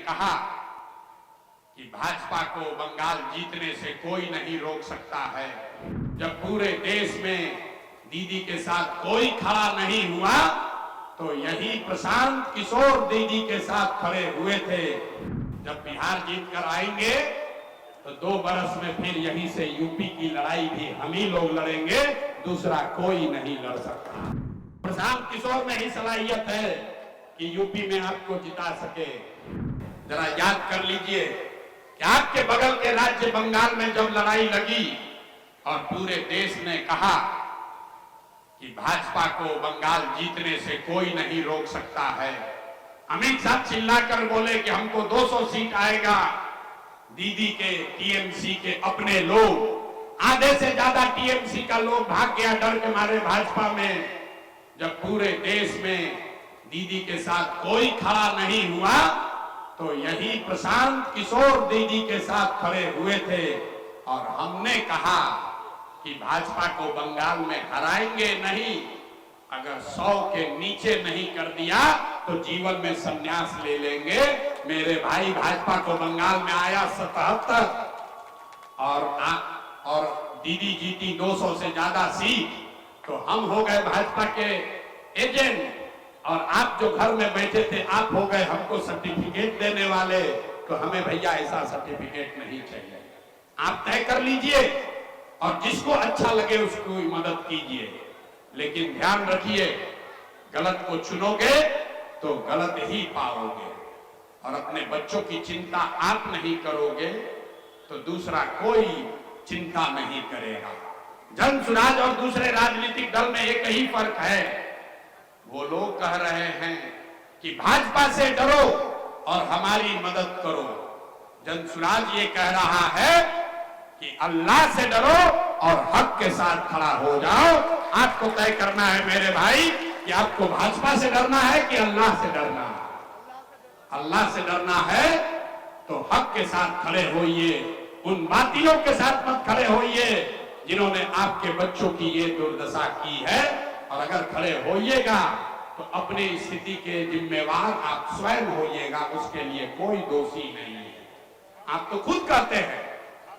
कहा कि भाजपा को बंगाल जीतने से कोई नहीं रोक सकता है। जब पूरे देश में दीदी के साथ कोई खड़ा नहीं हुआ तो यही प्रशांत किशोर दीदी के साथ खड़े हुए थे। जब बिहार जीत कर आएंगे तो 2 बरस में फिर यहीं से यूपी की लड़ाई भी हम ही लोग लड़ेंगे, दूसरा कोई नहीं लड़ सकता। प्रशांत किशोर में ही सलाहियत है कि यूपी में आपको जिता सके। जरा याद कर लीजिए कि आपके बगल के राज्य बंगाल में जब लड़ाई लगी और पूरे देश ने कहा कि भाजपा को बंगाल जीतने से कोई नहीं रोक सकता है, अमित शाह चिल्लाकर बोले कि हमको 200 सीट आएगा। दीदी के टीएमसी के अपने लोग, आधे से ज्यादा टीएमसी का लोग भाग गया डर के मारे भाजपा में। जब पूरे देश में दीदी के साथ कोई खड़ा नहीं हुआ तो यही प्रशांत किशोर दीदी के साथ खड़े हुए थे और हमने कहा कि भाजपा को बंगाल में हराएंगे नहीं, अगर 100 के नीचे नहीं कर दिया तो जीवन में संन्यास ले लेंगे। मेरे भाई, भाजपा को बंगाल में आया 77 और दीदी जीती 200 से ज्यादा सीट, तो हम हो गए भाजपा के एजेंट और आप जो घर में बैठे थे आप हो गए हमको सर्टिफिकेट देने वाले। तो हमें भैया ऐसा सर्टिफिकेट नहीं चाहिए। आप तय कर लीजिए और जिसको अच्छा लगे उसको मदद कीजिए, लेकिन ध्यान रखिए गलत को चुनोगे तो गलत ही पाओगे। और अपने बच्चों की चिंता आप नहीं करोगे तो दूसरा कोई चिंता नहीं करेगा। जनसुराज और दूसरे राजनीतिक दल में एक ही फर्क है, वो लोग कह रहे हैं कि भाजपा से डरो और हमारी मदद करो। जनसुराज ये कह रहा है कि अल्लाह से डरो और हक के साथ खड़ा हो जाओ। आपको तय करना है मेरे भाई कि आपको भाजपा से डरना है कि अल्लाह से डरना है। अल्लाह से डरना है तो हक के साथ खड़े होइए, उन बातिलों के साथ मत खड़े होइए जिन्होंने आपके बच्चों की ये दुर्दशा की है। और अगर खड़े होइएगा तो अपनी स्थिति के जिम्मेवार आप स्वयं होइएगा, उसके लिए कोई दोषी नहीं है। आप तो खुद कहते हैं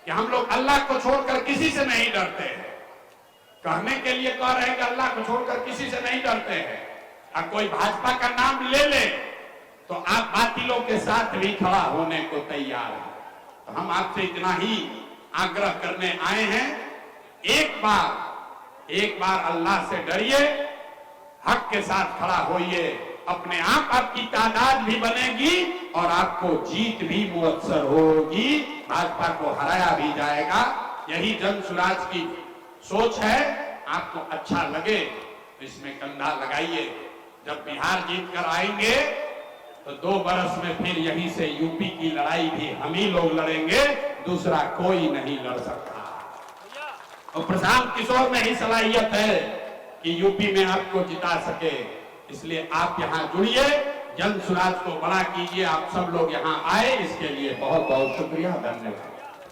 कि हम लोग अल्लाह को छोड़कर किसी से नहीं डरते हैं, कहने के लिए कह रहे हैं कि अल्लाह को छोड़कर किसी से नहीं डरते हैं। अब कोई भाजपा का नाम ले ले तो आप बातिलों के साथ भी खड़ा होने को तैयार हैं। तो हम आपसे इतना ही आग्रह करने आए हैं, एक बार अल्लाह से डरिए, हक के साथ खड़ा होइए, अपने आप आपकी तादाद भी बनेगी और आपको जीत भी मुयस्सर होगी, भाजपा को हराया भी जाएगा। यही जनसुराज की सोच है। आपको अच्छा लगे तो इसमें कंधा लगाइए। जब बिहार जीत कर आएंगे तो 2 बरस में फिर यहीं से यूपी की लड़ाई भी हम ही लोग लड़ेंगे, दूसरा कोई नहीं लड़ सकता। और प्रशांत किशोर में ही सलाहियत है कि यूपी में आपको जिता सके। इसलिए आप यहां जुड़िए, जनसुराज को बड़ा कीजिए। आप सब लोग यहां आए इसके लिए बहुत बहुत शुक्रिया, धन्यवाद।